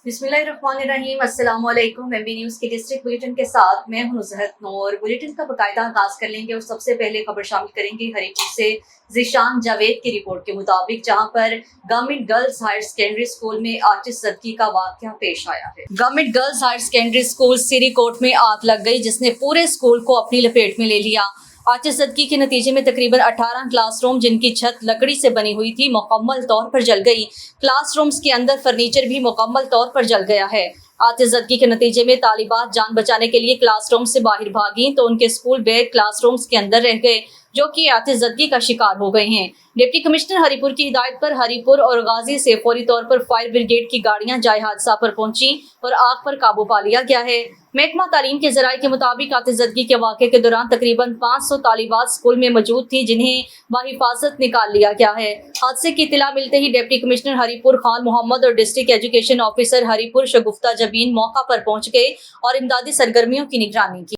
बिस्मिल्लाहिर्रहमानिर्रहीम। अस्सलाम वालेकुम। एमबी न्यूज़ के डिस्ट्रिक्ट बुलेटिन के साथ मैं हूं नुज़हत नूर। बुलेटिन का बाकायदा आगाज कर लेंगे और सबसे पहले खबर शामिल करेंगे हरीपुर से ज़ीशान जावेद की रिपोर्ट के मुताबिक, जहां पर government girls higher secondary school में आतिश ज़दगी का वाक़या पेश आया है। Government girls higher secondary school Sirikot में आग लग गई, जिसने पूरे स्कूल को अपनी लपेट में ले लिया। आतिश ज़दगी के नतीजे में तकरीबन 18 क्लासरूम, जिनकी छत लकड़ी से बनी हुई थी, मुकम्मल तौर पर जल गई। क्लासरूम्स के अंदर फर्नीचर भी मुकम्मल तौर पर जल गया है। आतिश ज़दगी के नतीजे में तालिबात जान बचाने के लिए क्लासरूम से बाहर भागी तो उनके स्कूल बैग क्लासरूम्स के अंदर रह गए, जो कि आतिश ज़दगी का शिकार हो गए हैं। डिप्टी कमिश्नर हरीपुर की हिदायत पर हरीपुर और गाजी से फौरी तौर पर फायर ब्रिगेड की गाड़ियां जाए हादसा पर पहुंची और आग पर काबू पा लिया गया है। महकमा तालीम के जराये के मुताबिक आतिश ज़दगी के वाक़े के दौरान तकरीबन 500 तालिबात स्कूल में मौजूद थी, जिन्हें बाहिफाजत निकाल लिया गया है। हादसे की इत्तला मिलते ही डिप्टी कमिश्नर हरीपुर खान मोहम्मद और डिस्ट्रिक्ट एजुकेशन ऑफिसर हरीपुर शगुफ्ता जबीन मौका पर पहुंच गए और इमदादी सरगर्मियों की निगरानी की।